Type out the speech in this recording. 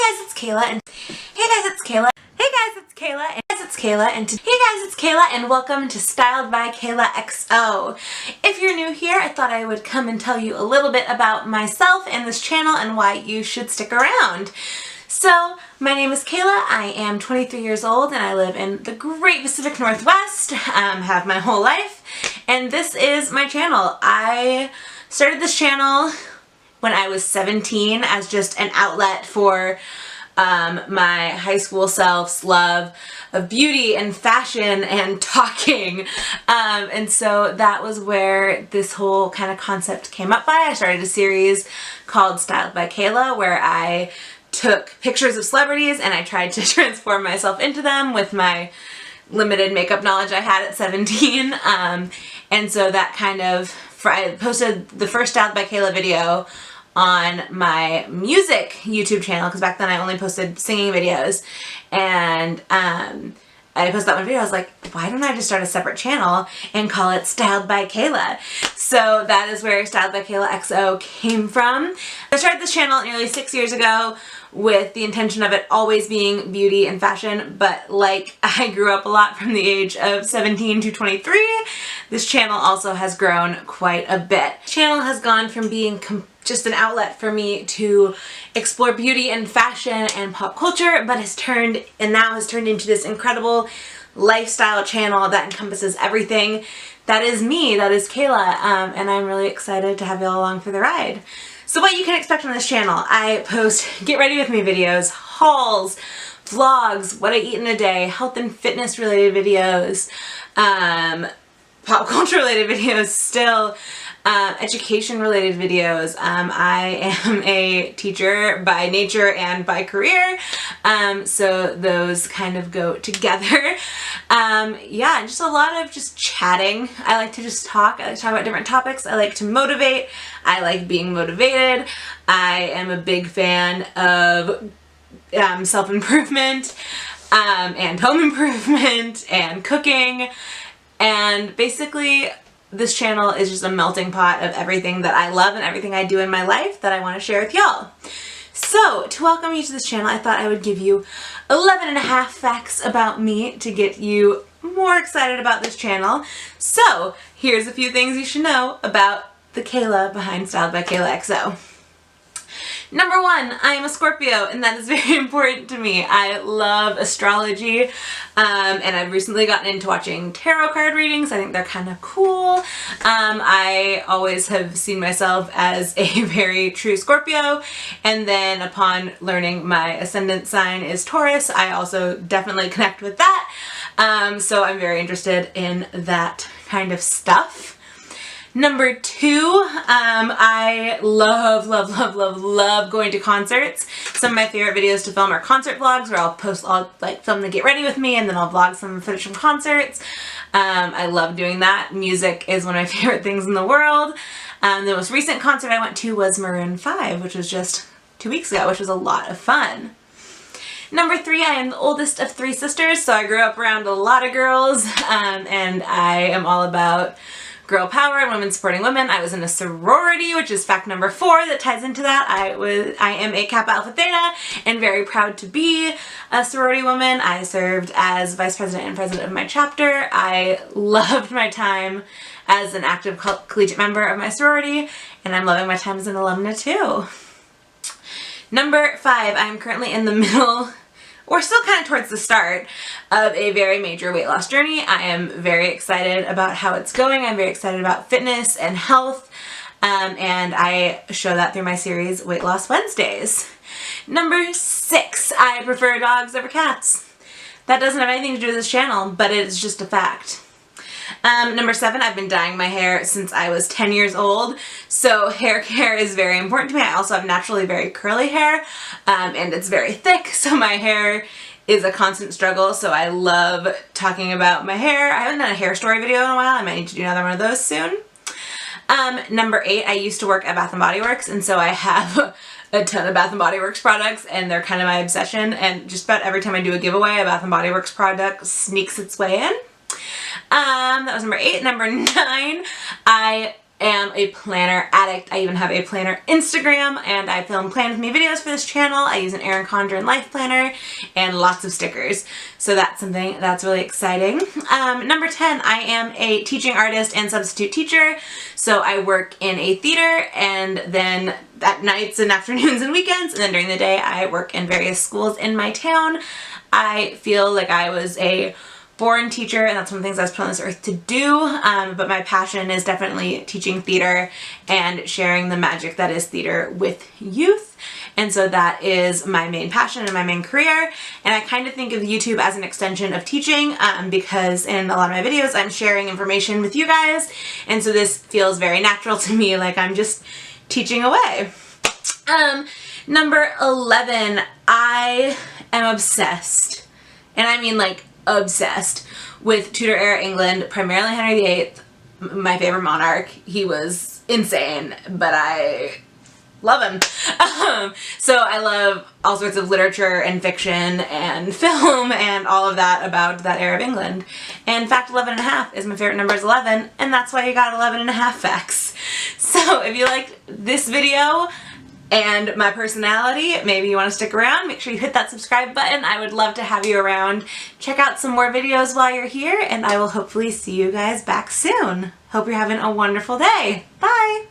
guys, it's Kayla, and hey guys, it's Kayla. Hey guys, it's Kayla, and it's Kayla, and hey guys, it's Kayla, and welcome to Styled by KaylaXO. If you're new here, I thought I would come and tell you a little bit about myself and this channel and why you should stick around. So, my name is Kayla, I am 23 years old, and I live in the great Pacific Northwest, have my whole life, and this is my channel. I started this channel when I was 17 as just an outlet for my high school self's love of beauty and fashion and talking. And so that was where this whole kind of concept came up by. I started a series called Styled by Kayla where I took pictures of celebrities and I tried to transform myself into them with my limited makeup knowledge I had at 17. And so that kind of, I posted the first Styled by Kayla video on my music YouTube channel, because back then I only posted singing videos, and I posted that one video. I was like, why don't I just start a separate channel and call it Styled by Kayla? So that is where Styled by KaylaXO came from. I started this channel nearly 6 years ago with the intention of it always being beauty and fashion, but like I grew up a lot from the age of 17 to 23, this channel also has grown quite a bit. The channel has gone from being just an outlet for me to explore beauty and fashion and pop culture, but now has turned into this incredible lifestyle channel that encompasses everything that is me, that is Kayla, and I'm really excited to have you all along for the ride. So what you can expect on this channel: I post get ready with me videos, hauls, vlogs, what I eat in a day, health and fitness related videos, pop culture related videos still, education related videos. I am a teacher by nature and by career, so those kind of go together. Yeah, and just a lot of just chatting. I like to just talk. I like to talk about different topics. I like to motivate. I like being motivated. I am a big fan of self-improvement and home improvement and cooking, and basically this channel is just a melting pot of everything that I love and everything I do in my life that I want to share with y'all. So, to welcome you to this channel, I thought I would give you 11 and a half facts about me to get you more excited about this channel. So, here's a few things you should know about the Kayla behind Styled by KaylaXO. Number one, I am a Scorpio, and that is very important to me. I love astrology, and I've recently gotten into watching tarot card readings. I think they're kind of cool. I always have seen myself as a very true Scorpio, and then upon learning my ascendant sign is Taurus, I also definitely connect with that. So I'm very interested in that kind of stuff. Number two, I love going to concerts. Some of my favorite videos to film are concert vlogs, where I'll film the get ready with me and then I'll vlog some footage from concerts. I love doing that. Music is one of my favorite things in the world. The most recent concert I went to was Maroon 5, which was just 2 weeks ago, which was a lot of fun. Number three, I am the oldest of three sisters, so I grew up around a lot of girls, and I am all about girl power and women supporting women. I was in a sorority, which is fact number 4 that ties into that. I am a Kappa Alpha Theta and very proud to be a sorority woman. I served as vice president and president of my chapter. I loved my time as an active collegiate member of my sorority, and I'm loving my time as an alumna too. Number 5, I am currently in the middle, or still kind of towards the start, of a very major weight loss journey. I am very excited about how it's going. I'm very excited about fitness and health, and I show that through my series Weight Loss Wednesdays. Number 6, I prefer dogs over cats. That doesn't have anything to do with this channel, but it's just a fact. Number 7, I've been dyeing my hair since I was 10 years old, so hair care is very important to me. I also have naturally very curly hair, and it's very thick, so my hair is a constant struggle, so I love talking about my hair. I haven't done a hair story video in a while. I might need to do another one of those soon. Number 8, I used to work at Bath & Body Works, and so I have a ton of Bath & Body Works products, and they're kind of my obsession, and just about every time I do a giveaway, a Bath & Body Works product sneaks its way in. That was number 8. Number 9, I am a planner addict. I even have a planner Instagram, and I film Plan With Me videos for this channel. I use an Erin Condren life planner and lots of stickers. So that's something that's really exciting. Number 10, I am a teaching artist and substitute teacher. So I work in a theater, and then at nights and afternoons and weekends, and then during the day I work in various schools in my town. I feel like I was a born teacher, and that's one of the things I was put on this earth to do, but my passion is definitely teaching theater and sharing the magic that is theater with youth. And so that is my main passion and my main career. And I kind of think of YouTube as an extension of teaching, because in a lot of my videos I'm sharing information with you guys, and so this feels very natural to me, like I'm just teaching away. Number 11, I am obsessed, and I mean like obsessed, with Tudor era England, primarily Henry VIII, my favorite monarch. He was insane, but I love him. So I love all sorts of literature and fiction and film and all of that about that era of England. And fact 11.5 is my favorite number, is 11, and that's why you got 11.5 facts. So if you liked this video and my personality, maybe you want to stick around, make sure you hit that subscribe button. I would love to have you around. Check out some more videos while you're here, and I will hopefully see you guys back soon. Hope you're having a wonderful day. Bye!